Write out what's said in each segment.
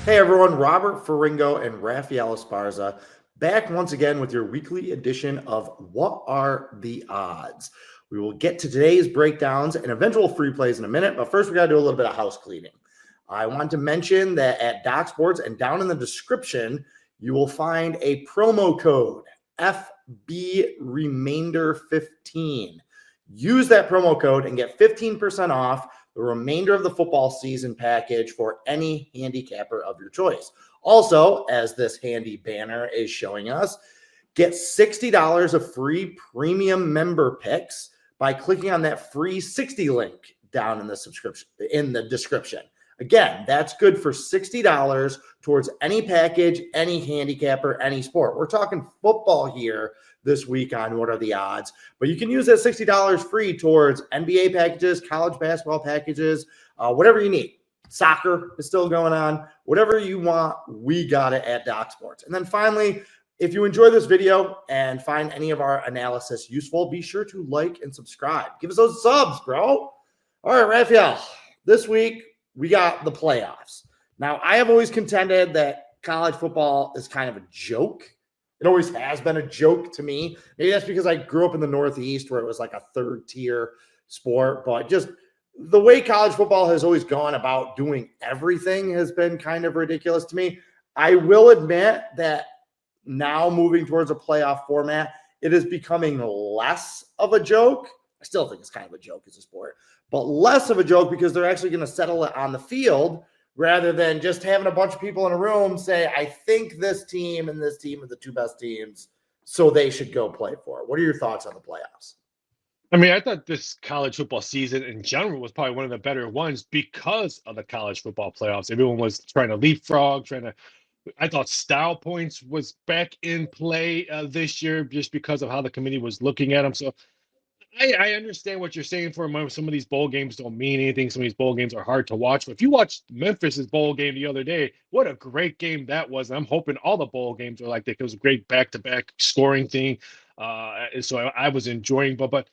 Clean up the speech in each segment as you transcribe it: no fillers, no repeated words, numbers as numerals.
Hey everyone, Robert Ferringo and Raphael Esparza back once again with your weekly edition of What Are the Odds? We will get to today's breakdowns and eventual free plays in a minute, but first we got to do a little bit of house cleaning. I want to mention that at Docsports and down in the description, you will find a promo code FB Remainder 15. Use that promo code and get 15% off the remainder of the football season package for any handicapper of your choice. Also, as this handy banner is showing us, get $60 of free premium member picks by clicking on that free 60 link down in the description. Again, that's good for $60 towards any package, any handicapper, any sport. We're talking football here this week on What Are the Odds, but you can use that $60 free towards NBA packages, college basketball packages, whatever you need. Soccer is still going on. Whatever you want, we got it at Docsports. And then finally, if you enjoy this video and find any of our analysis useful, be sure to like and subscribe. Give us those subs, bro. All right, Raphael, this week we got the playoffs. Now, I have always contended that college football is kind of a joke. It always has been a joke to me. Maybe that's because I grew up in the Northeast where it was like a third tier sport, but just the way college football has always gone about doing everything has been kind of ridiculous to me. I will admit that now moving towards a playoff format, it is becoming less of a joke. I still think it's kind of a joke as a sport, but less of a joke because they're actually going to settle it on the field rather than just having a bunch of people in a room say, I think this team and this team are the two best teams, so they should go play for it. What are your thoughts on the playoffs? I mean, I thought this college football season in general was probably one of the better ones because of the college football playoffs. Everyone was trying to leapfrog, I thought style points was back in play this year just because of how the committee was looking at them. So I understand what you're saying for some of these bowl games don't mean anything. Some of these bowl games are hard to watch. But if you watched Memphis's bowl game the other day, what a great game that was. I'm hoping all the bowl games are like that. It was a great back-to-back scoring thing. So I was enjoying, but I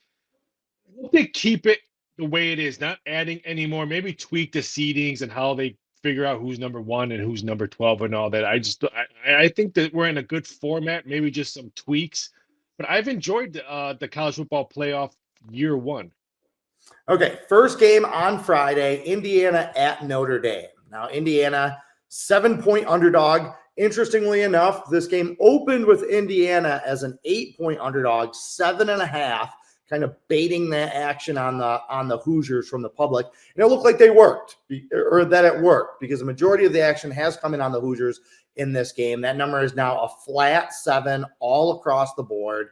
hope they keep it the way it is, not adding anymore. Maybe tweak the seedings and how they figure out who's number 1 and who's number 12 and all that. I think that we're in a good format, maybe just some tweaks. But I've enjoyed the college football playoff year one. Okay, first game on Friday, Indiana at Notre Dame. Now, Indiana, 7-point underdog. Interestingly enough, this game opened with Indiana as an 8-point underdog, 7.5, kind of baiting that action on the Hoosiers from the public. And it looked like they worked, or that it worked, because the majority of the action has come in on the Hoosiers in this game. That number is now a flat 7 all across the board.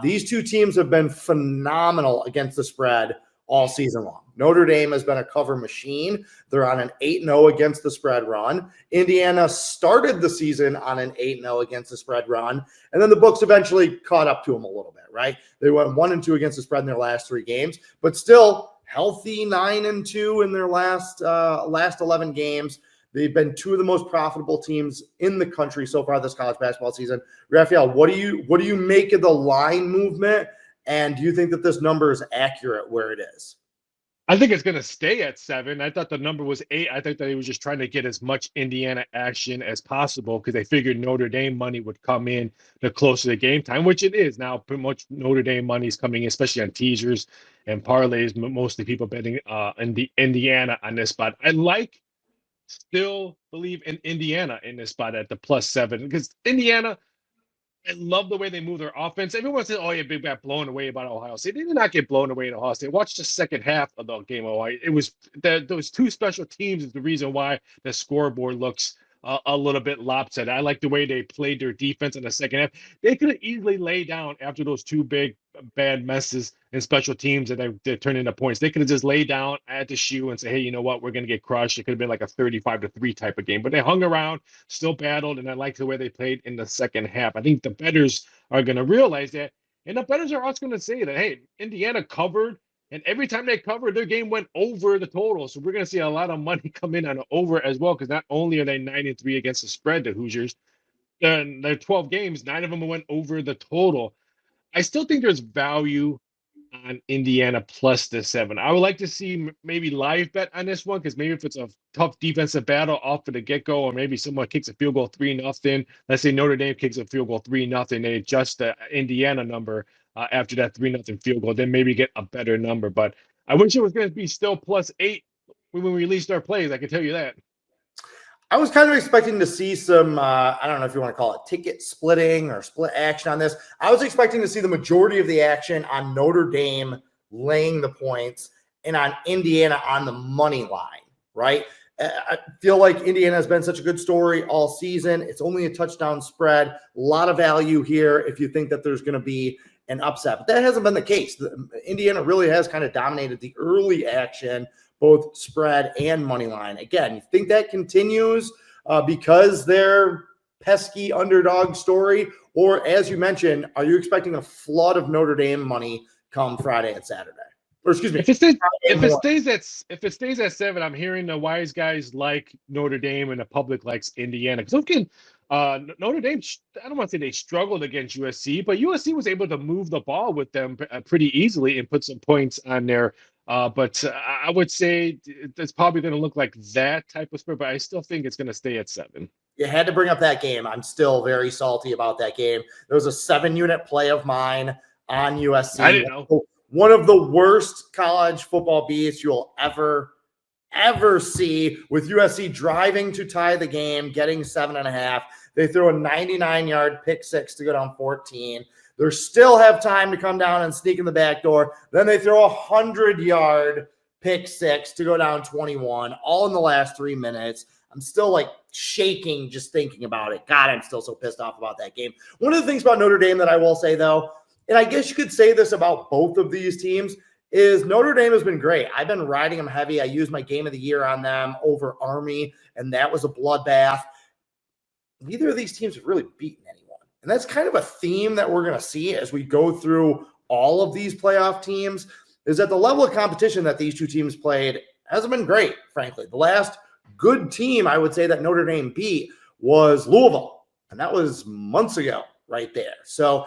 These two teams have been phenomenal against the spread all season long. Notre Dame has been a cover machine. They're on an 8-0 against the spread run. Indiana started the season on an 8-0 against the spread run, and then the books eventually caught up to them a little bit, right? They went 1-2 against the spread in their last 3 games, but still healthy 9-2 in their last 11 games. They've been 2 of the most profitable teams in the country so far this college basketball season. Raphael, what do you make of the line movement? And do you think that this number is accurate where it is? I think it's going to stay at 7. I thought the number was 8. I think that he was just trying to get as much Indiana action as possible because they figured Notre Dame money would come in the closer to game time, which it is now. Pretty much Notre Dame money is coming in, especially on teasers and parlays. Mostly people betting in the Indiana on this spot. Still believe in Indiana in this spot at the +7 because Indiana, I love the way they move their offense. Everyone says, oh, yeah, Big Bat blown away about Ohio State. They did not get blown away in Ohio State. Watch the second half of the game. It was those 2 special teams is the reason why the scoreboard looks a little bit lopsided. I like the way they played their defense in the second half. They could have easily laid down after those 2 big bad messes in special teams that they turned into points. They could have just laid down at the shoe and say, hey, you know what? We're going to get crushed. It could have been like a 35-3 type of game, but they hung around, still battled, and I like the way they played in the second half. I think the bettors are going to realize that, and the bettors are also going to say that, hey, Indiana covered, and every time they covered, their game went over the total. So we're going to see a lot of money come in on over as well, because not only are they 9-3 against the spread, the Hoosiers, their 12 games, 9 of them went over the total. I still think there's value on Indiana plus the 7. I would like to see maybe live bet on this one because maybe if it's a tough defensive battle off of the get go, or maybe someone kicks a field goal 3-0. Let's say Notre Dame kicks a field goal 3-0. They adjust the Indiana number after that 3-0 field goal, then maybe get a better number. But I wish it was going to be still +8 when we released our plays. I can tell you that. I was kind of expecting to see some, I don't know if you want to call it ticket splitting or split action on this. I was expecting to see the majority of the action on Notre Dame laying the points and on Indiana on the money line, right? I feel like Indiana has been such a good story all season. It's only a touchdown spread. A lot of value here if you think that there's going to be an upset. But that hasn't been the case. Indiana really has kind of dominated the early action, both spread and money line. Again, you think that continues because they're pesky underdog story? Or as you mentioned, are you expecting a flood of Notre Dame money come Friday and Saturday? Or excuse me. If it stays at 7, I'm hearing the wise guys like Notre Dame and the public likes Indiana. Because looking, Notre Dame, I don't want to say they struggled against USC, but USC was able to move the ball with them pretty easily and put some points on there. But I would say it's probably going to look like that type of spread, but I still think it's going to stay at 7. You had to bring up that game. I'm still very salty about that game. There was a 7-unit play of mine on USC. I didn't know. One of the worst college football beats you'll ever see, with USC driving to tie the game, getting 7.5. They throw a 99-yard pick six to go down 14. They still have time to come down and sneak in the back door. Then they throw a 100-yard pick six to go down 21, all in the last 3 minutes. I'm still like shaking just thinking about it. God, I'm still so pissed off about that game. One of the things about Notre Dame that I will say, though, and I guess you could say this about both of these teams, is Notre Dame has been great. I've been riding them heavy. I used my game of the year on them over Army, and that was a bloodbath. Neither of these teams have really beaten anyone. And that's kind of a theme that we're going to see as we go through all of these playoff teams, is that the level of competition that these two teams played hasn't been great, frankly. The last good team I would say that Notre Dame beat was Louisville, and that was months ago right there. So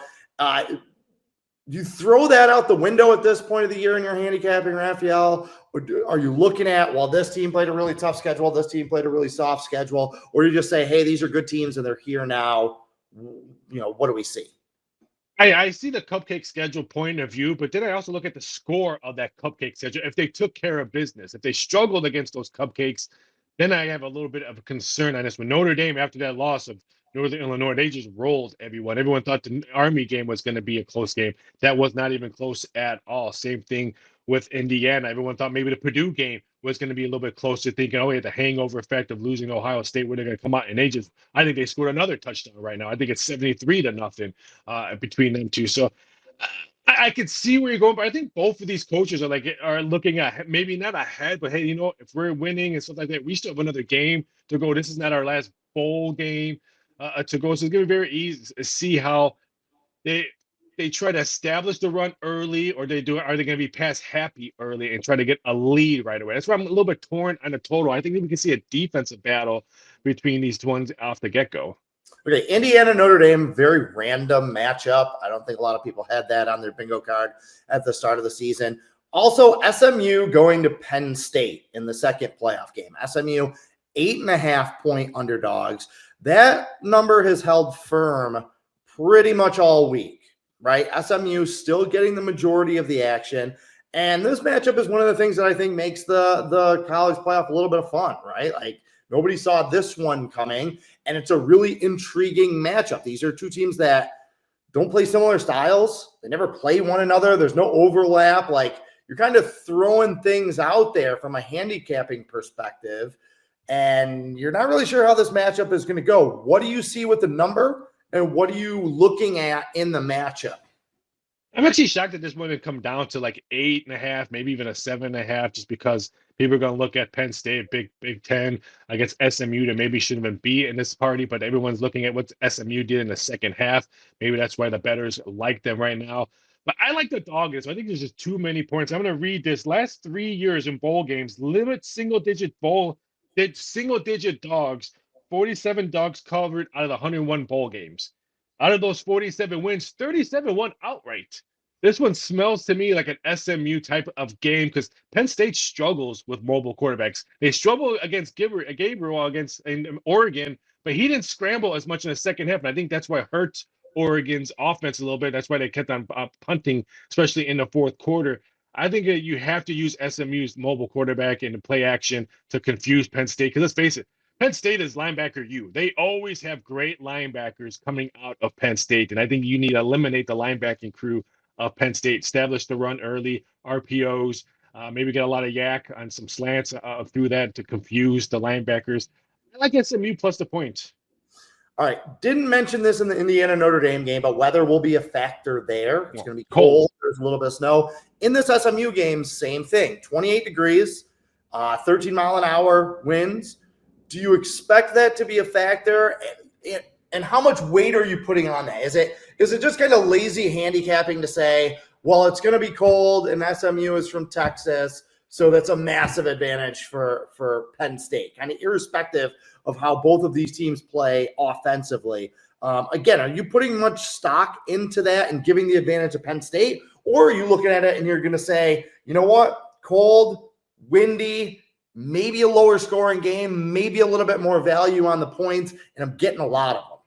you throw that out the window at this point of the year in your handicapping, Raphael? Or are you looking at, well, this team played a really tough schedule, this team played a really soft schedule, or you just say, hey, these are good teams and they're here now? What do we see? I see the cupcake schedule point of view, but then I also look at the score of that cupcake schedule. If they took care of business, if they struggled against those cupcakes, then I have a little bit of a concern on this one. Notre Dame, after that loss of Northern Illinois, they just rolled everyone. Everyone thought the Army game was going to be a close game. That was not even close at all. Same thing with Indiana. Everyone thought maybe the Purdue game was going to be a little bit closer, thinking, oh, yeah, the hangover effect of losing Ohio State, where they're going to come out. And I think they scored another touchdown right now. I think it's 73-0 between them two. So I could see where you're going, but I think both of these coaches are looking at maybe not ahead, but hey, if we're winning and stuff like that, we still have another game to go. This is not our last bowl game to go. So it's going to be very easy to see how they try to establish the run early, or are they going to be pass happy early and try to get a lead right away? That's why I'm a little bit torn on the total. I think we can see a defensive battle between these ones off the get-go. Okay, Indiana, Notre Dame, very random matchup. I don't think a lot of people had that on their bingo card at the start of the season. Also, SMU going to Penn State in the second playoff game. SMU, 8.5-point underdogs. That number has held firm pretty much all week, right? SMU still getting the majority of the action. And this matchup is one of the things that I think makes the college playoff a little bit of fun, right? Like, nobody saw this one coming, and it's a really intriguing matchup. These are two teams that don't play similar styles. They never play one another. There's no overlap. Like, you're kind of throwing things out there from a handicapping perspective, and you're not really sure how this matchup is going to go. What do you see with the number, and what are you looking at in the matchup? I'm actually shocked that this one would come down to like 8.5, maybe even a 7.5, just because people are going to look at Penn State, Big Ten, against SMU that maybe shouldn't have been beat in this party, but everyone's looking at what SMU did in the second half. Maybe that's why the bettors like them right now. But I like the dog. So I think there's just too many points. I'm going to read this. Last 3 years in bowl games, limit single-digit dogs, 47 dogs covered out of the 101 bowl games. Out of those 47 wins, 37 won outright. This one smells to me like an SMU type of game because Penn State struggles with mobile quarterbacks. They struggle against Gabriel against in Oregon, but he didn't scramble as much in the second half. And I think that's why it hurts Oregon's offense a little bit. That's why they kept on punting, especially in the fourth quarter. I think that you have to use SMU's mobile quarterback and the play action to confuse Penn State. Because let's face it, Penn State is linebacker U. They always have great linebackers coming out of Penn State. And I think you need to eliminate the linebacking crew of Penn State, establish the run early, RPOs, maybe get a lot of yak on some slants through that to confuse the linebackers. I like SMU plus the points. All right. Didn't mention this in the Indiana Notre Dame game, but weather will be a factor there. It's going to be cold. There's a little bit of snow. In this SMU game, same thing. 28 degrees, 13 mile an hour winds. Do you expect that to be a factor? And how much weight are you putting on that? Is it just kind of lazy handicapping to say, well, it's going to be cold and SMU is from Texas, so that's a massive advantage for Penn State, kind of irrespective of how both of these teams play offensively. Again, are you putting much stock into that and giving the advantage to Penn State? Or are you looking at it and you're going to say, you know what, cold, windy, maybe a lower scoring game, maybe a little bit more value on the points, and I'm getting a lot of them.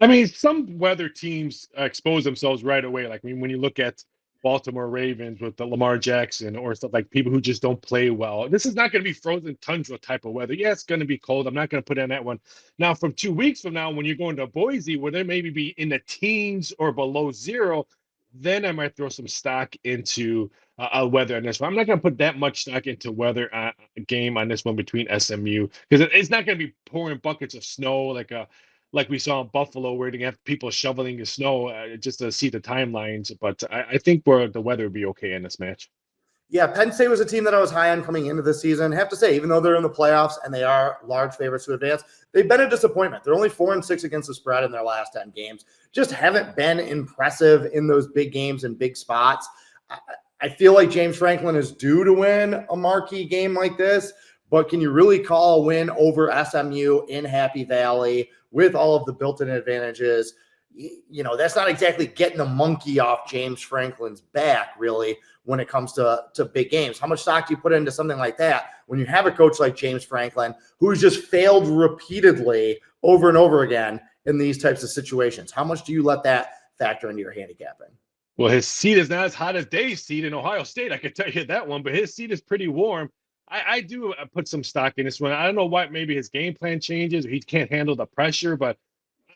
I mean, some weather teams expose themselves right away. Like when you look at Baltimore Ravens with the Lamar Jackson or stuff like people who just don't play well. This is not going to be frozen tundra type of weather. Yeah, it's going to be cold. I'm not going to put in that one. Now, from 2 weeks from now, when you're going to Boise, where they maybe be in the teens or below zero, then I might throw some stock into weather on this one. I'm not going to put that much stock into weather game on this one between SMU because it's not going to be pouring buckets of snow like we saw in Buffalo, where they have people shoveling the snow just to see the timelines. But I think the weather would be okay in this match. Yeah, Penn State was a team that I was high on coming into the season. I have to say, even though they're in the playoffs and they are large favorites to advance, they've been a disappointment. They're only 4-6 against the spread in their last 10 games. Just haven't been impressive in those big games and big spots. I feel like James Franklin is due to win a marquee game like this, but can you really call a win over SMU in Happy Valley with all of the built-in advantages? You know, that's not exactly getting the monkey off James Franklin's back, really, when it comes to big games. How much stock do you put into something like that when you have a coach like James Franklin who's just failed repeatedly over and over again in these types of situations? How much do you let that factor into your handicapping? Well, his seat is not as hot as Dave's seat in Ohio State. I can tell you that one, but his seat is pretty warm. I do put some stock in this one. I don't know why maybe his game plan changes or he can't handle the pressure, but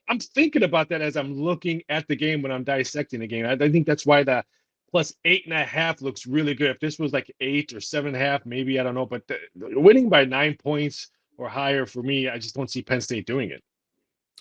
I'm thinking about that as I'm looking at the game when I'm dissecting the game. I think that's why the plus 8.5 looks really good. If this was like 8 or 7.5, maybe, I don't know. But winning by 9 points or higher for me, I just don't see Penn State doing it.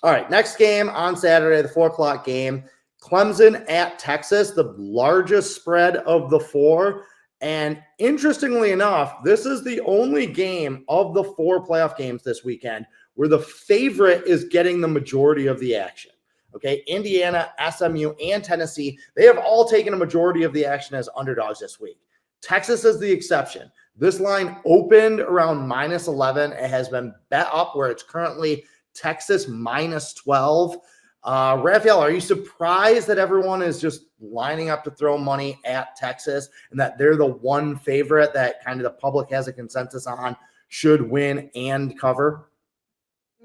All right, next game on Saturday, the 4:00 game. Clemson at Texas, the largest spread of the four. And interestingly enough, this is the only game of the 4 playoff games this weekend where the favorite is getting the majority of the action. Okay, Indiana, SMU, and Tennessee, they have all taken a majority of the action as underdogs this week. Texas is the exception. This line opened around -11. It has been bet up where it's currently Texas -12. Raphael, are you surprised that everyone is just lining up to throw money at Texas and that they're the one favorite that kind of the public has a consensus on should win and cover?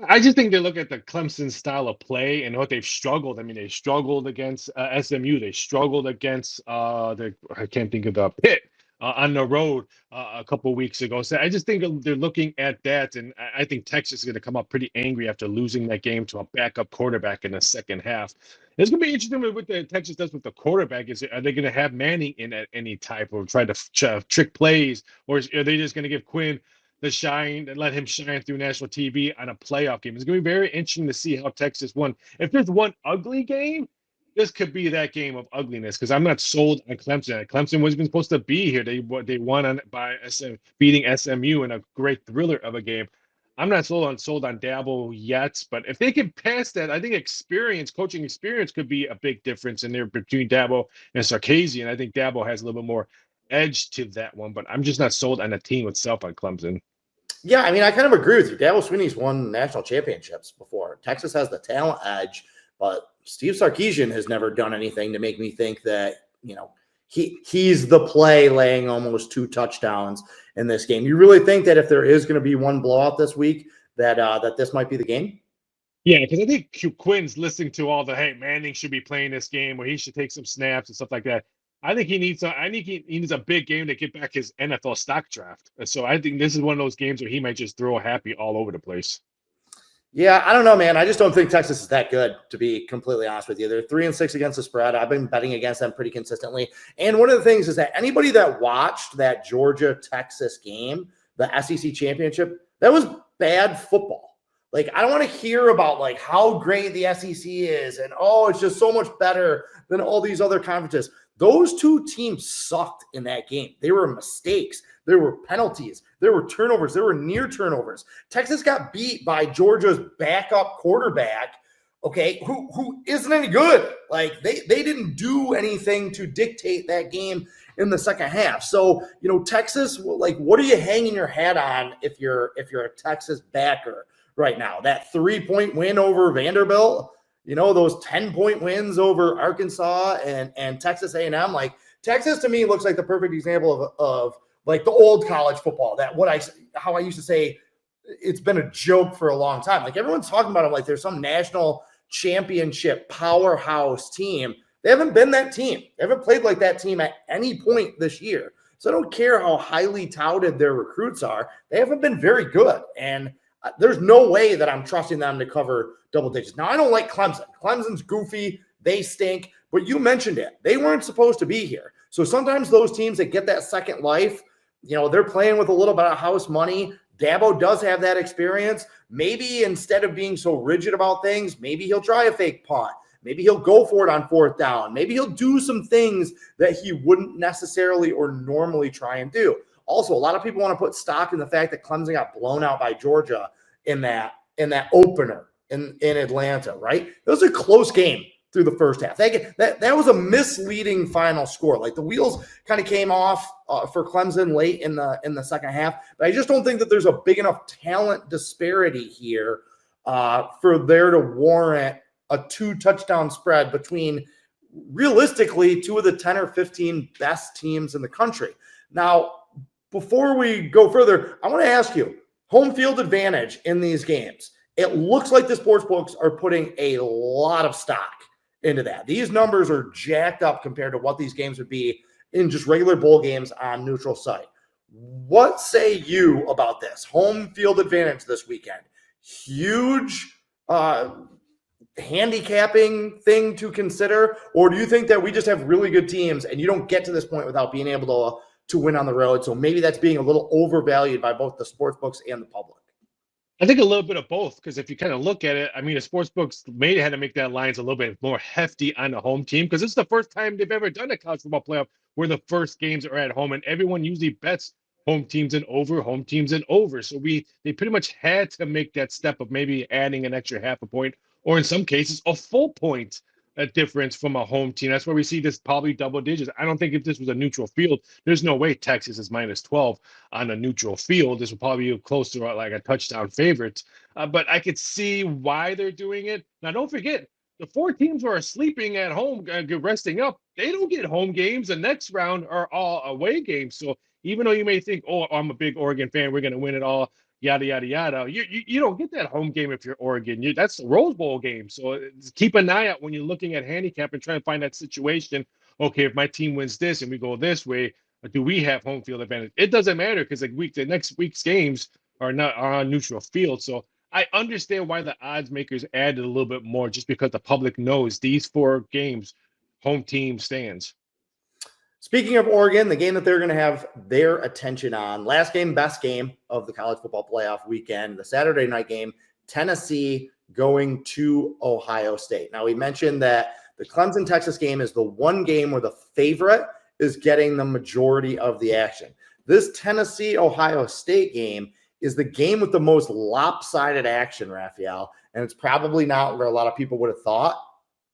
I just think they look at the Clemson style of play and what they've struggled. I mean, they struggled against SMU. They struggled against I can't think of the Pitt on the road a couple of weeks ago. So I just think they're looking at that, and I think Texas is going to come up pretty angry after losing that game to a backup quarterback in the second half. It's going to be interesting what the Texas does with the quarterback. Are they going to have Manning in at any type or try to trick plays, or are they just going to give Quinn the shine and let him shine through national TV on a playoff game? It's going to be very interesting to see how Texas won. If there's one ugly game, this could be that game of ugliness because I'm not sold on Clemson. Clemson wasn't even supposed to be here. They won by beating SMU in a great thriller of a game. I'm not sold on Dabo yet, but if they can pass that, I think coaching experience could be a big difference in there between Dabo and Sarkisian. I think Dabo has a little bit more edge to that one, but I'm just not sold on the team itself on Clemson. Yeah, I mean, I kind of agree with you. Dabo Swinney's won national championships before. Texas has the talent edge, but Steve Sarkisian has never done anything to make me think that he's the play laying almost 2 touchdowns in this game. You really think that if there is going to be one blowout this week, that this might be the game? Yeah, because I think Quinn's listening to all the, hey, Manning should be playing this game, or he should take some snaps and stuff like that. I think he needs a big game to get back his NFL stock draft. So I think this is one of those games where he might just throw happy all over the place. Yeah, I don't know, man. I just don't think Texas is that good, to be completely honest with you. They're 3-6 against the spread. I've been betting against them pretty consistently. And one of the things is that anybody that watched that Georgia-Texas game, the SEC championship, that was bad football. Like, I don't want to hear about, like, how great the SEC is and, oh, it's just so much better than all these other conferences. Those two teams sucked in that game. There were mistakes. There were penalties. There were turnovers. There were near turnovers. Texas got beat by Georgia's backup quarterback, okay, who isn't any good. Like, they didn't do anything to dictate that game in the second half. So, Texas, like, what are you hanging your hat on if you're a Texas backer right now? That 3-point win over Vanderbilt? Those 10-point wins over Arkansas and Texas A&M. Like, Texas to me looks like the perfect example of like the old college football. How I used to say it's been a joke for a long time. Like, everyone's talking about it like there's some national championship powerhouse team. They haven't been that team. They haven't played like that team at any point this year. So I don't care how highly touted their recruits are. They haven't been very good. And there's no way that I'm trusting them to cover double digits. Now, I don't like Clemson. Clemson's goofy. They stink. But you mentioned it. They weren't supposed to be here. So sometimes those teams that get that second life, they're playing with a little bit of house money. Dabo does have that experience. Maybe instead of being so rigid about things, maybe he'll try a fake punt. Maybe he'll go for it on 4th down. Maybe he'll do some things that he wouldn't necessarily or normally try and do. Also, a lot of people want to put stock in the fact that Clemson got blown out by Georgia in that opener in Atlanta, right? It was a close game through the first half. That was a misleading final score. Like, the wheels kind of came off for Clemson late in the second half. But I just don't think that there's a big enough talent disparity here for there to warrant a 2-touchdown spread between realistically 2 of the 10 or 15 best teams in the country. Now, before we go further, I want to ask you, home field advantage in these games. It looks like the sports books are putting a lot of stock into that. These numbers are jacked up compared to what these games would be in just regular bowl games on neutral site. What say you about this? Home field advantage this weekend. Huge handicapping thing to consider? Or do you think that we just have really good teams and you don't get to this point without being able to win on the road? So maybe that's being a little overvalued by both the sports books and the public. I think a little bit of both, because if you kind of look at it, I mean, the sports books may have had to make that lines a little bit more hefty on the home team, because this is the first time they've ever done a college football playoff where the first games are at home, and everyone usually bets home teams and over. So they pretty much had to make that step of maybe adding an extra half a point, or in some cases, a full point difference from a home team. That's where we see this probably double digits. I don't think if this was a neutral field, there's no way Texas is -12 on a neutral field. This would probably be close to like a touchdown favorite. But I could see why they're doing it. Now, don't forget, the 4 teams who are sleeping at home, resting up, they don't get home games. The next round are all away games. So even though you may think, oh, I'm a big Oregon fan, we're going to win it all, yada, yada, yada. You don't get that home game if you're Oregon. That's the Rose Bowl game. So keep an eye out when you're looking at handicap and trying to find that situation. Okay, if my team wins this and we go this way, do we have home field advantage? It doesn't matter, because the next week's games are on neutral field. So I understand why the odds makers added a little bit more, just because the public knows these 4 games, home team stands. Speaking of Oregon, the game that they're going to have their attention on, last game, best game of the college football playoff weekend, the Saturday night game, Tennessee going to Ohio State. Now, we mentioned that the Clemson-Texas game is the one game where the favorite is getting the majority of the action. This Tennessee-Ohio State game is the game with the most lopsided action, Raphael, and it's probably not where a lot of people would have thought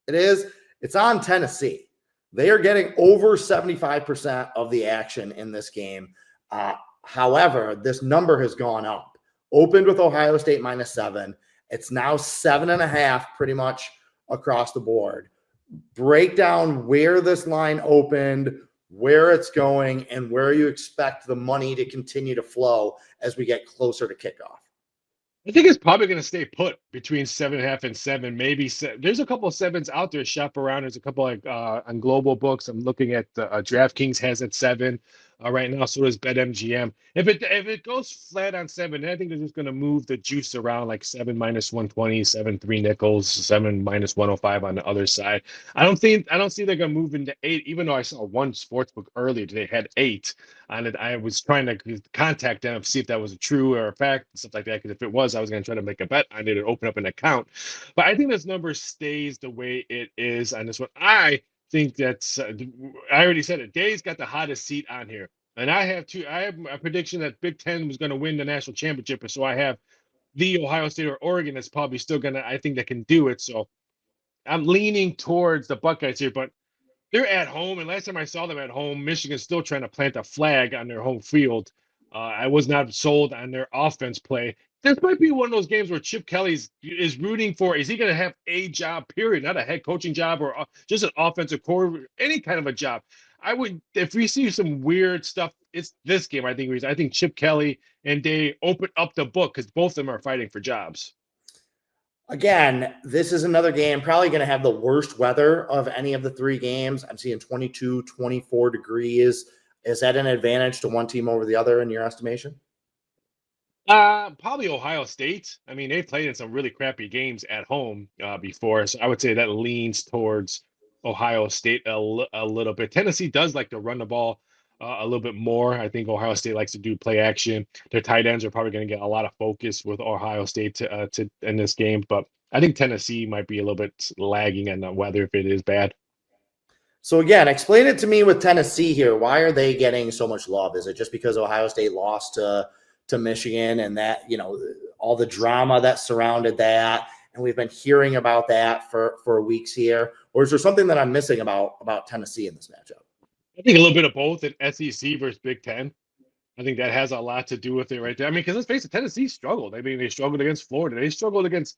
it is. It's on Tennessee. They are getting over 75% of the action in this game. However, this number has gone up. Opened with Ohio State -7. It's now 7.5 pretty much across the board. break down where this line opened, where it's going, and where you expect the money to continue to flow as we get closer to kickoff. I think it's probably going to stay put between 7.5 and 7. Maybe there's a couple of sevens out there. Shop around. There's a couple like on Global Books. I'm looking at DraftKings has it 7 right now. So does BetMGM. If it goes flat on 7, then I think they're just going to move the juice around like 7 minus 120, 7 3 nickels, 7 minus 105 on the other side. I don't see they're going to move into 8. Even though I saw one sportsbook earlier today had 8 on it. I was trying to contact them to see if that was a true or a fact and stuff like that. Because if it was, I was going to try to make a bet on it and open up an account. But I think this number stays the way it is on this one. I think that's. I already said it. Day's got the hottest seat on here, and I have a prediction that Big Ten was going to win the national championship, so I have the Ohio State or Oregon that's probably still going to. I think that can do it. So I'm leaning towards the Buckeyes here, but they're at home, and last time I saw them at home, Michigan's still trying to plant a flag on their home field. I was not sold on their offense play. This might be one of those games where Chip Kelly is rooting for, is he going to have a job, period, not a head coaching job or just an offensive coordinator, any kind of a job. If we see some weird stuff, it's this game, I think Chip Kelly and they open up the book because both of them are fighting for jobs. Again, this is another game probably going to have the worst weather of any of the 3 games. I'm seeing 22, 24 degrees. Is that an advantage to one team over the other in your estimation? Probably Ohio State. I mean, they've played in some really crappy games at home before, so I would say that leans towards Ohio State a little bit. Tennessee does like to run the ball a little bit more. I think Ohio State likes to do play action. Their tight ends are probably going to get a lot of focus with Ohio State to in this game, but I think Tennessee might be a little bit lagging on the weather if it is bad. So again, explain it to me with Tennessee here. Why are they getting so much love? Is it just because Ohio State lost to Michigan and that, all the drama that surrounded that, and we've been hearing about that for weeks here? Or is there something that I'm missing about Tennessee in this matchup? I think a little bit of both in SEC versus Big Ten. I think that has a lot to do with it right there. I mean, because let's face it, Tennessee struggled. I mean, they struggled against Florida. They struggled against,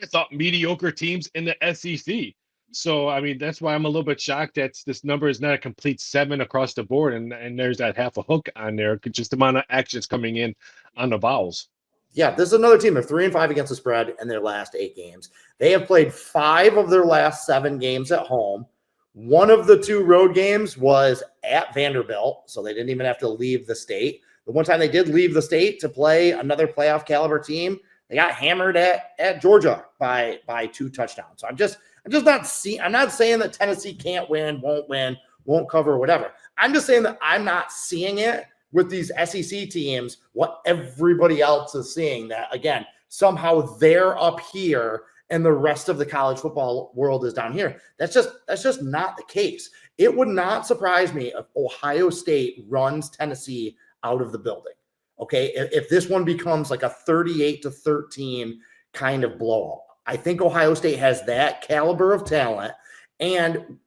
I thought, mediocre teams in the SEC. So, I mean, that's why I'm a little bit shocked that this number is not a complete 7 across the board, and there's that half a hook on there, just the amount of actions coming in on the vowels. Yeah, this is another team. They're 3-5 against the spread in their last 8 games. They have played 5 of their last 7 games at home. One of the 2 road games was at Vanderbilt, so they didn't even have to leave the state. The one time they did leave the state to play another playoff caliber team, they got hammered at Georgia by 2 touchdowns. So I'm not saying that Tennessee can't win, won't cover, whatever. I'm just saying that I'm not seeing it with these SEC teams, what everybody else is seeing, that again, somehow they're up here and the rest of the college football world is down here. That's just not the case. It would not surprise me if Ohio State runs Tennessee out of the building. Okay. If this one becomes like a 38-13 kind of blowout, I think Ohio State has that caliber of talent, and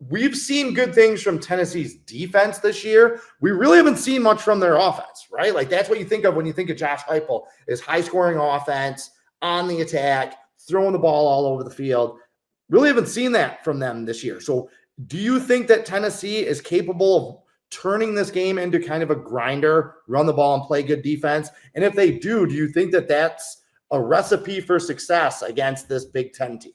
we've seen good things from Tennessee's defense this year. We really haven't seen much from their offense, right? Like that's what you think of when you think of Josh Heupel, is high-scoring offense, on the attack, throwing the ball all over the field. Really haven't seen that from them this year. So do you think that Tennessee is capable of turning this game into kind of a grinder, run the ball and play good defense? And if they do you think that that's a recipe for success against this Big Ten team?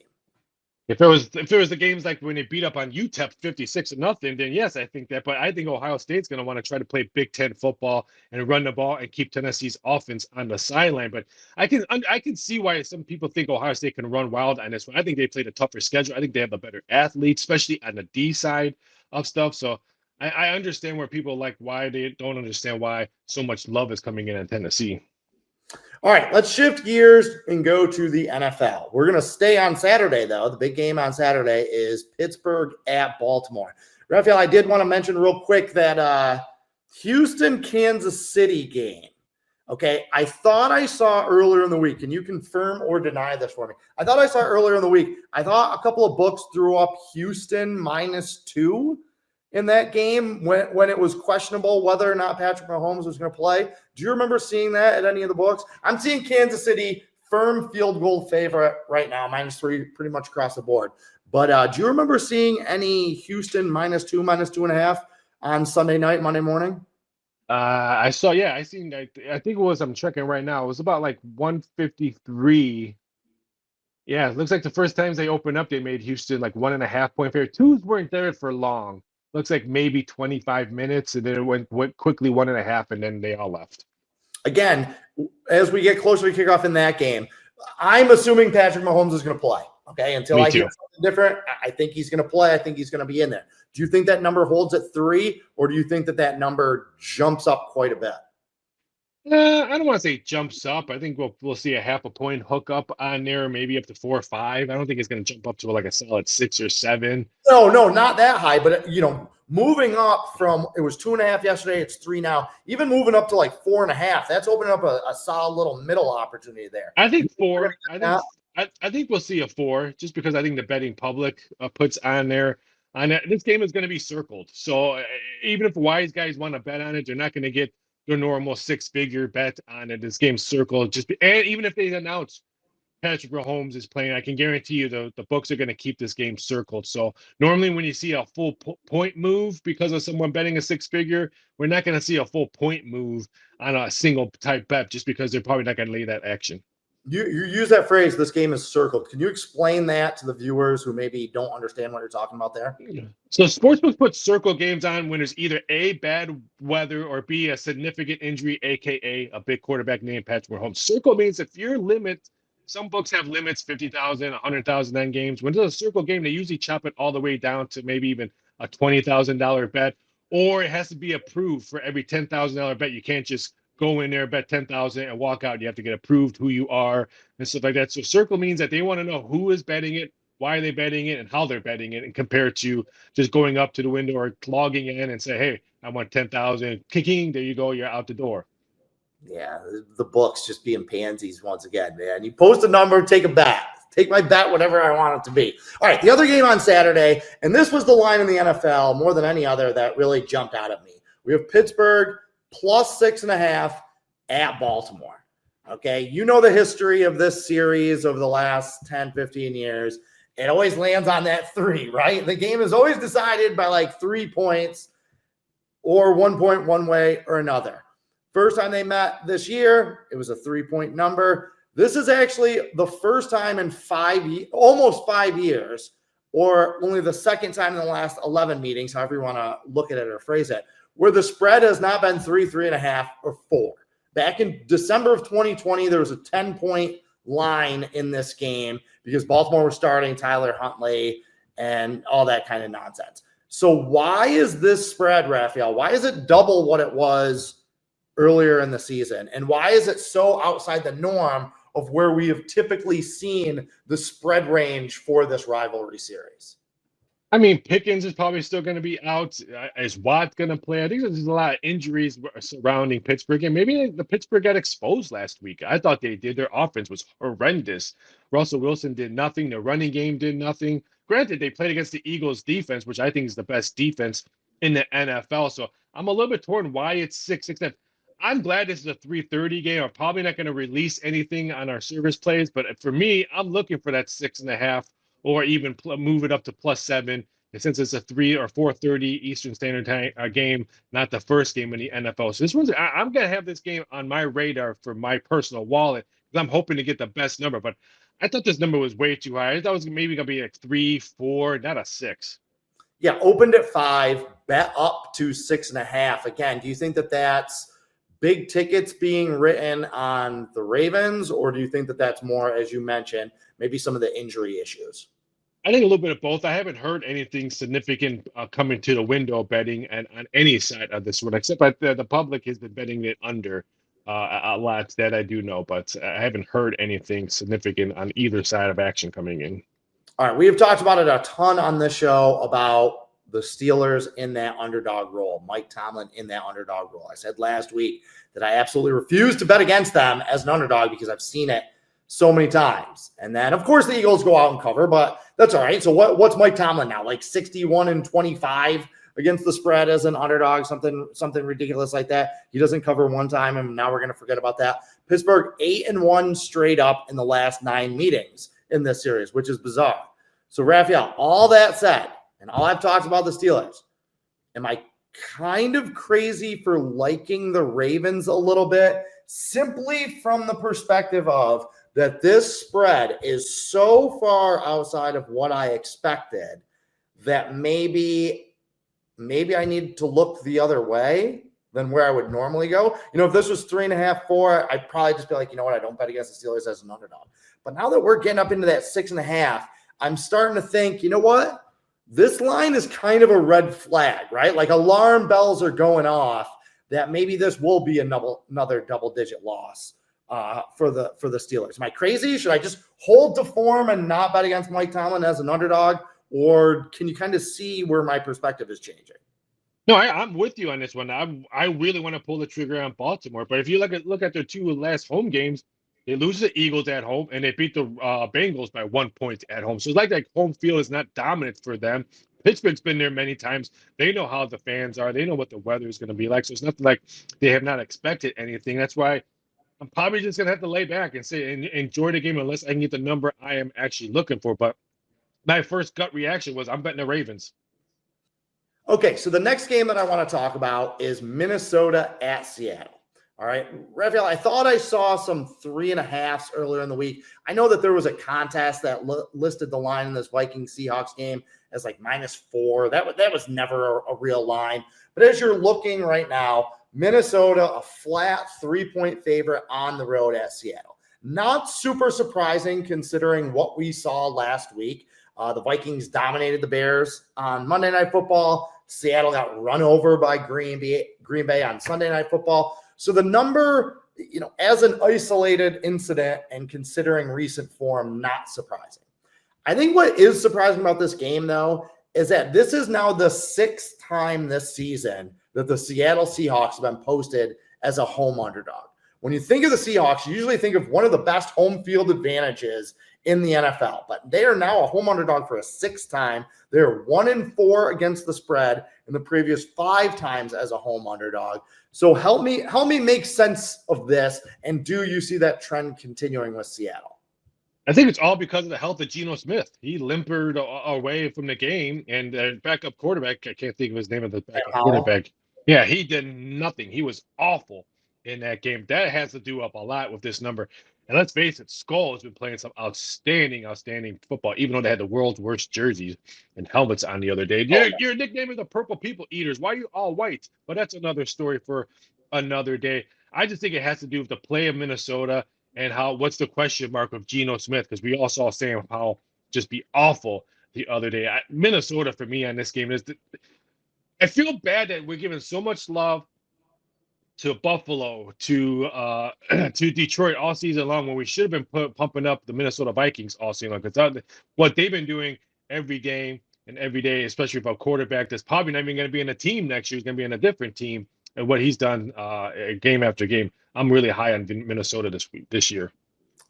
If it was the games like when they beat up on UTEP 56-0, then yes, I think that. But I think Ohio State's going to want to try to play Big Ten football and run the ball and keep Tennessee's offense on the sideline. But I can see why some people think Ohio State can run wild on this one. I think they played a tougher schedule. I think they have a better athlete, especially on the D side of stuff. So I understand where people like why they don't understand why so much love is coming in Tennessee. All right, let's shift gears and go to the NFL. We're going to stay on Saturday, though. The big game on Saturday is Pittsburgh at Baltimore. Raphael, I did want to mention real quick that Houston-Kansas City game. Okay, I thought I saw earlier in the week, and you confirm or deny this for me. I thought I saw earlier in the week, I thought a couple of books threw up Houston -2 in that game when it was questionable whether or not Patrick Mahomes was going to play. Do you remember seeing that at any of the books? I'm seeing Kansas City firm field goal favorite right now, -3 pretty much across the board. But do you remember seeing any Houston -2, -2.5 on Sunday night, Monday morning? I saw, yeah, I seen that. I think it was, I'm checking right now. It was about like 153. Yeah, it looks like the first times they opened up, they made Houston like 1.5 point favorite. Twos weren't there for long. Looks like maybe 25 minutes, and then it went quickly 1.5, and then they all left. Again, as we get closer to kickoff in that game, I'm assuming Patrick Mahomes is going to play. Okay, until Me I too. hear something different, I think he's going to play. I think he's going to be in there. Do you think that number holds at 3, or do you think that that number jumps up quite a bit? I don't want to say jumps up. I think we'll see a 0.5 point hook up on there, maybe up to 4 or 5. I don't think it's going to jump up to like a solid 6 or 7. No, not that high, but moving up from, it was 2.5 yesterday, it's 3 now. Even moving up to like 4.5, that's opening up a solid little middle opportunity there. I think 4. I think we'll see a 4, just because I think the betting public puts on there. This game is going to be circled, so even if wise guys want to bet on it, they're not going to get their normal 6-figure bet on it. This game's circled, and even if they announce Patrick Mahomes is playing, I can guarantee you the books are going to keep this game circled. So normally when you see a full point move because of someone betting a 6-figure, we're not going to see a full point move on a single type bet, just because they're probably not going to lay that action. You use that phrase, this game is circled. Can you explain that to the viewers who maybe don't understand what you're talking about there? So sportsbooks put circle games on when there's either A, bad weather, or B, a significant injury, aka a big quarterback named Patrick Mahomes. Circle means if your limit, some books have limits, 50,000, 100,000 end games. When there's a circle game, they usually chop it all the way down to maybe even a $20,000 bet, or it has to be approved for every $10,000 bet. You can't just go in there, bet 10,000 and walk out. You have to get approved who you are and stuff like that. So circle means that they want to know who is betting it, why are they betting it, and how they're betting it, and compared to just going up to the window or logging in and say, hey, I want 10,000, kicking, there you go, you're out the door. Yeah, the books just being pansies once again, man. You post a number, take a bet. Take my bet, whatever I want it to be. All right, the other game on Saturday, and this was the line in the NFL more than any other that really jumped out at me. We have Pittsburgh plus 6.5 at Baltimore. Okay, you know the history of this series over the last 10, 15 years. It always lands on that 3, right? The game is always decided by like 3 points or 1 point one way or another. First time they met this year, it was a 3-point number. This is actually the first time in almost 5 years, or only the second time in the last 11 meetings, however you want to look at it or phrase it, where the spread has not been 3, 3.5, or 4. Back in December of 2020, there was a 10-point line in this game because Baltimore was starting Tyler Huntley and all that kind of nonsense. So why is this spread, Raphael? Why is it double what it was earlier in the season? And why is it so outside the norm of where we have typically seen the spread range for this rivalry series? I mean, Pickens is probably still going to be out. Is Watt going to play? I think there's a lot of injuries surrounding Pittsburgh, and maybe the Pittsburgh got exposed last week. I thought they did. Their offense was horrendous. Russell Wilson did nothing. The running game did nothing. Granted, they played against the Eagles' defense, which I think is the best defense in the NFL. So I'm a little bit torn why it's 6.5. I'm glad this is a 3:30 game. I'm probably not going to release anything on our service plays, but for me, I'm looking for that 6.5. Or even move it up to +7. And since it's a 3 or 4:30 Eastern Standard Time game, not the first game in the NFL. So this one's, I'm going to have this game on my radar for my personal wallet because I'm hoping to get the best number. But I thought this number was way too high. I thought it was maybe going to be like 3, 4, not a 6. Yeah, opened at 5, bet up to 6.5. Again, do you think that that's big tickets being written on the Ravens, or do you think that that's more, as you mentioned, maybe some of the injury issues? I think a little bit of both. I haven't heard anything significant coming to the window betting and on any side of this one, except that the public has been betting it under a lot. That I do know, but I haven't heard anything significant on either side of action coming in. All right, we have talked about it a ton on this show about the Steelers in that underdog role, Mike Tomlin in that underdog role. I said last week that I absolutely refuse to bet against them as an underdog because I've seen it so many times. And then, of course, the Eagles go out and cover, but that's all right. So what's Mike Tomlin now? Like 61-25 against the spread as an underdog, something ridiculous like that. He doesn't cover one time, and now we're going to forget about that. Pittsburgh 8-1 straight up in the last 9 meetings in this series, which is bizarre. So, Raphael, all that said, and all I've talked about the Steelers, am I kind of crazy for liking the Ravens a little bit, simply from the perspective of that this spread is so far outside of what I expected that maybe I need to look the other way than where I would normally go. If this was 3.5, 4, I'd probably just be like, you know what, I don't bet against the Steelers as an underdog. But now that we're getting up into that 6.5, I'm starting to think, you know what? This line is kind of a red flag, right? Like alarm bells are going off that maybe this will be another double-digit loss for the Steelers. Am I crazy? Should I just hold to form and not bet against Mike Tomlin as an underdog? Or can you kind of see where my perspective is changing? No, I'm with you on this one. I really want to pull the trigger on Baltimore, but if you look at their two last home games, they lose the Eagles at home and they beat the Bengals by 1 point at home. So it's like home field is not dominant for them. Pittsburgh's been there many times. They know how the fans are. They know what the weather is going to be like. So it's nothing like they have not expected anything. That's why I'm probably just going to have to lay back and say and enjoy the game unless I can get the number I am actually looking for. But my first gut reaction was I'm betting the Ravens. Okay, so the next game that I want to talk about is Minnesota at Seattle. All right, Raphael, I thought I saw some 3.5s earlier in the week. I know that there was a contest that listed the line in this Vikings-Seahawks game as like -4. That was never a real line. But as you're looking right now, Minnesota, a flat 3-point favorite on the road at Seattle. Not super surprising considering what we saw last week. The Vikings dominated the Bears on Monday Night Football. Seattle got run over by Green Bay on Sunday Night Football. So the number, as an isolated incident and considering recent form, not surprising. I think what is surprising about this game, though, is that this is now the 6th time this season that the Seattle Seahawks have been posted as a home underdog. When you think of the Seahawks, you usually think of one of the best home field advantages in the NFL, but they are now a home underdog for a 6th time. They're 1-4 against the spread in the previous 5 times as a home underdog. So help me make sense of this. And do you see that trend continuing with Seattle? I think it's all because of the health of Geno Smith. He limpered away from the game, and the backup quarterback, I can't think of his name of the backup quarterback. Yeah, he did nothing. He was awful in that game. That has to do up a lot with this number. And let's face it, Skull has been playing some outstanding football, even though they had the world's worst jerseys and helmets on the other day. Your nickname is the Purple People Eaters. Why are you all white? But that's another story for another day. I just think it has to do with the play of Minnesota and what's the question mark of Geno Smith, because we all saw Sam Howell just be awful the other day. Minnesota, for me, on this game I feel bad that we're giving so much love to Buffalo, to Detroit all season long, when we should have been pumping up the Minnesota Vikings all season long. Because what they've been doing every game and every day, especially for a quarterback that's probably not even going to be in a team next year, he's going to be in a different team, and what he's done game after game. I'm really high on Minnesota this year.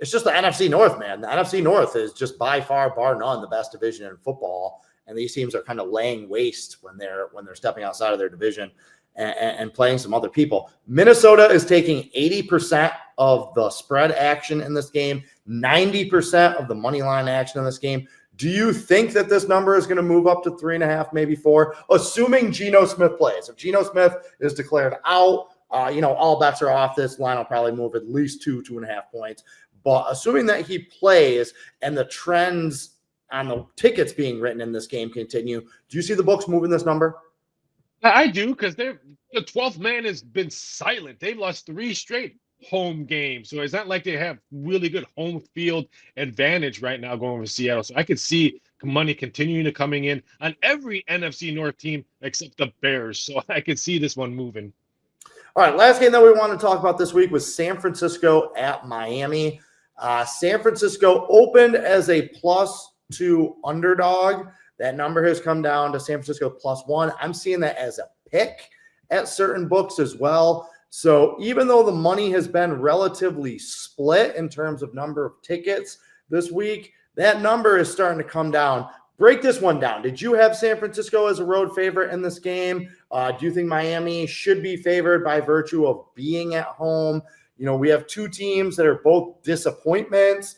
It's just the NFC North, man. The NFC North is just by far, bar none, the best division in football, and these teams are kind of laying waste when they're stepping outside of their division and playing some other people. Minnesota is taking 80% of the spread action in this game, 90% of the money line action in this game. Do you think that this number is going to move up to 3.5, maybe 4, assuming Geno Smith plays? If Geno Smith is declared out, all bets are off. This line will probably move at least 2.5 points. But assuming that he plays and the trends on the tickets being written in this game continue, do you see the books moving this number? I do, because the 12th man has been silent. They've lost 3 straight home games. So it's not like they have really good home field advantage right now going with Seattle. So I could see money continuing to coming in on every NFC North team except the Bears. So I could see this one moving. All right, last game that we want to talk about this week was San Francisco at Miami. San Francisco opened as a +2 underdog. That number has come down to San Francisco +1. I'm seeing that as a pick at certain books as well. So even though the money has been relatively split in terms of number of tickets this week, that number is starting to come down. Break this one down. Did you have San Francisco as a road favorite in this game? Do you think Miami should be favored by virtue of being at home? We have 2 teams that are both disappointments.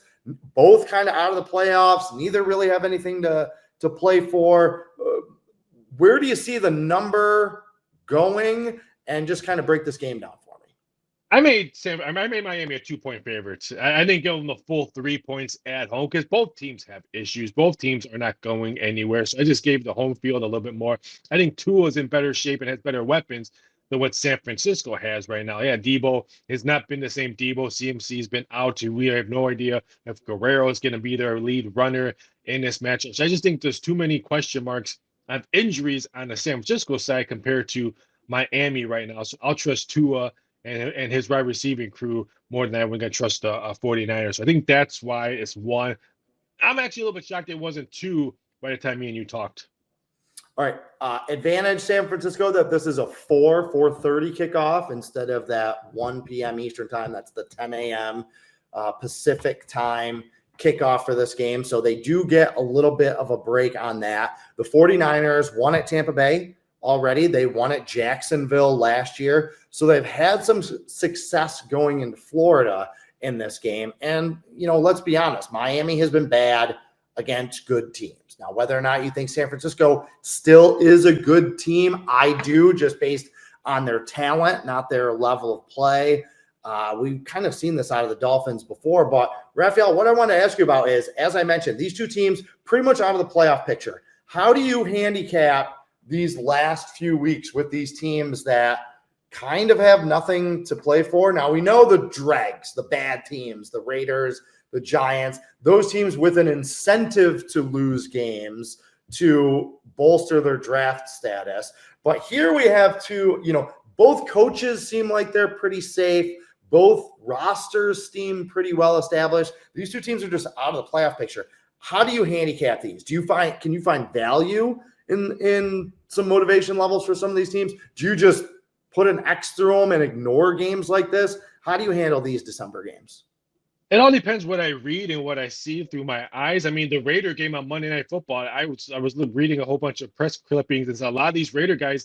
both kind of out of the playoffs. Neither really have anything to play for. Where do you see the number going? And just kind of break this game down for me. I made Miami a 2-point favorites. I didn't give them the full 3 points at home because both teams have issues. Both teams are not going anywhere. So I just gave the home field a little bit more. I think Tua is in better shape and has better weapons than what San Francisco has right now. Yeah, Debo has not been the same Debo. CMC's been out. We have no idea if Guerrero is going to be their lead runner in this matchup. So I just think there's too many question marks of injuries on the San Francisco side compared to Miami right now. So I'll trust Tua and his wide receiving crew more than I'm going to trust the 49ers. So I think that's why it's 1. I'm actually a little bit shocked it wasn't 2 by the time me and you talked. All right. Advantage San Francisco that this is a 4:30 kickoff instead of that 1 p.m. Eastern time. That's the 10 a.m. Pacific time kickoff for this game. So they do get a little bit of a break on that. The 49ers won at Tampa Bay already. They won at Jacksonville last year. So they've had some success going into Florida in this game. And, let's be honest, Miami has been bad against good teams. Now, whether or not you think San Francisco still is a good team, I do, just based on their talent, not their level of play. We've kind of seen this out of the Dolphins before. But, Raphael, what I want to ask you about is, as I mentioned, these two teams pretty much out of the playoff picture. How do you handicap these last few weeks with these teams that kind of have nothing to play for? Now, we know the dregs, the bad teams, the Raiders, the Giants, those teams with an incentive to lose games to bolster their draft status. But here we have two, both coaches seem like they're pretty safe. Both rosters seem pretty well established. These two teams are just out of the playoff picture. How do you handicap these? Can you find value in some motivation levels for some of these teams? Do you just put an X through them and ignore games like this? How do you handle these December games? It all depends what I read and what I see through my eyes. I mean, the Raider game on Monday Night Football, I was reading a whole bunch of press clippings, and a lot of these Raider guys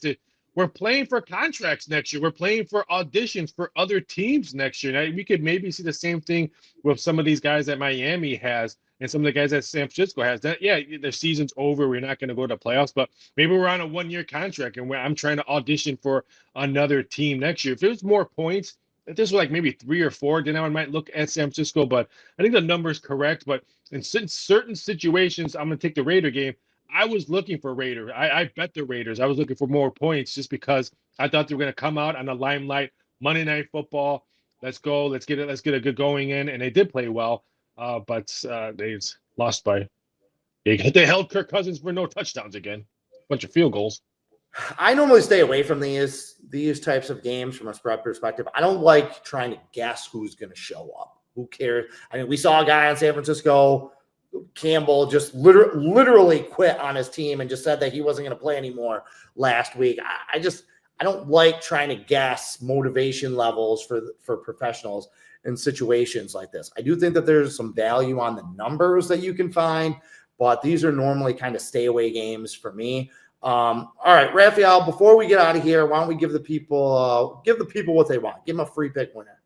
we're playing for contracts next year. We're playing for auditions for other teams next year. Now, we could maybe see the same thing with some of these guys that Miami has and some of the guys that San Francisco has. That, yeah, their season's over. We're not going to go to playoffs, but maybe we're on a 1-year contract and I'm trying to audition for another team next year. If there's more points, if this was like maybe 3 or 4, then I might look at San Francisco, but I think the number is correct. But in certain situations, I'm going to take the Raider game. I was looking for Raiders. I bet the Raiders. I was looking for more points just because I thought they were going to come out on the limelight. Monday Night Football. Let's go. Let's get a good going in. And they did play well, but they lost by. They held Kirk Cousins for no touchdowns again. Bunch of field goals. I normally stay away from these types of games from a spread perspective. I don't like trying to guess who's going to show up. Who cares? I mean, we saw a guy in San Francisco, Campbell, just literally quit on his team and just said that he wasn't going to play anymore last week. I don't like trying to guess motivation levels for professionals in situations like this. I do think that there's some value on the numbers that you can find, but these are normally kind of stay away games for me. All right, Raphael, before we get out of here, why don't we give the people what they want? Give them a free pick winner.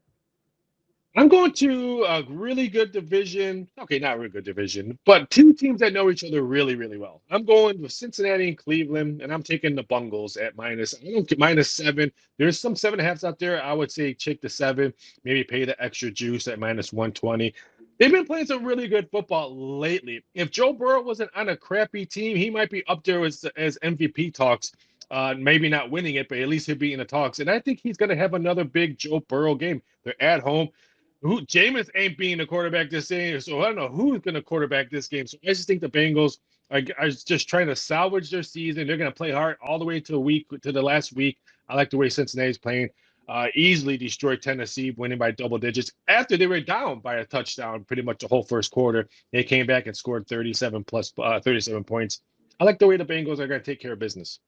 I'm going to a really good division. Okay, not a really good division, but two teams that know each other really, really well. I'm going with Cincinnati and Cleveland, and I'm taking the Bungles at -7. There's some 7.5s out there. I would say check the 7, maybe pay the extra juice at -120. They've been playing some really good football lately. If Joe Burrow wasn't on a crappy team, he might be up there as MVP talks. Maybe not winning it, but at least he'll be in the talks. And I think he's going to have another big Joe Burrow game. They're at home. Jameis ain't being the quarterback this game, so I don't know who's going to quarterback this game. So I just think the Bengals are just trying to salvage their season. They're going to play hard all the way to the last week. I like the way Cincinnati's playing. Easily destroyed Tennessee, winning by double digits. After they were down by a touchdown pretty much the whole first quarter, they came back and scored 37 points. I like the way the Bengals are going to take care of business.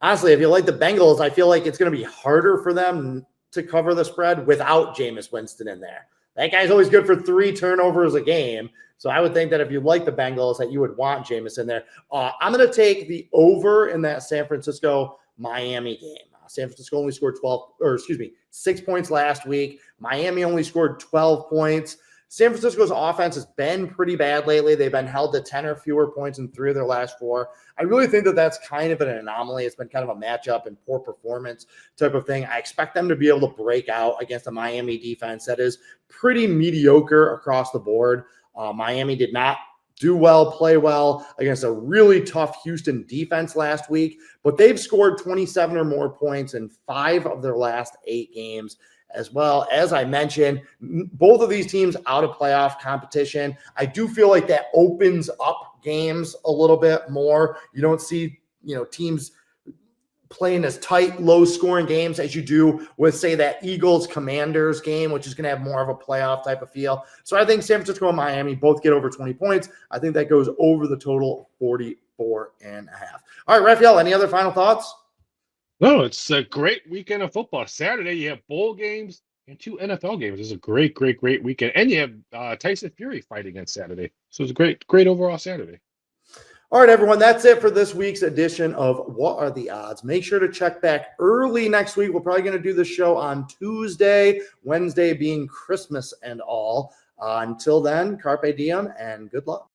Honestly, if you like the Bengals, I feel like it's going to be harder for them to cover the spread without Jameis Winston in there. That guy's always good for 3 turnovers a game. So I would think that if you like the Bengals, that you would want Jameis in there. I'm going to take the over in that San Francisco-Miami game. San Francisco only scored 6 points last week. Miami only scored 12 points. San Francisco's offense has been pretty bad lately. They've been held to 10 or fewer points in 3 of their last 4. I really think that that's kind of an anomaly. It's been kind of a matchup and poor performance type of thing. I expect them to be able to break out against a Miami defense that is pretty mediocre across the board. Miami did not do well, play well against a really tough Houston defense last week, but they've scored 27 or more points in 5 of their last 8 games. As well, as I mentioned, both of these teams out of playoff competition. I do feel like that opens up games a little bit more. You don't see, teams playing as tight, low-scoring games as you do with, say, that Eagles-Commanders game, which is going to have more of a playoff type of feel. So I think San Francisco and Miami both get over 20 points. I think that goes over the total 44.5. All right, Raphael, any other final thoughts? No, it's a great weekend of football. Saturday, you have bowl games and 2 NFL games. It's a great weekend. And you have Tyson Fury fighting on Saturday. So it's a great overall Saturday. All right, everyone, that's it for this week's edition of What Are the Odds? Make sure to check back early next week. We're probably going to do the show on Tuesday, Wednesday being Christmas and all. Until then, carpe diem and good luck.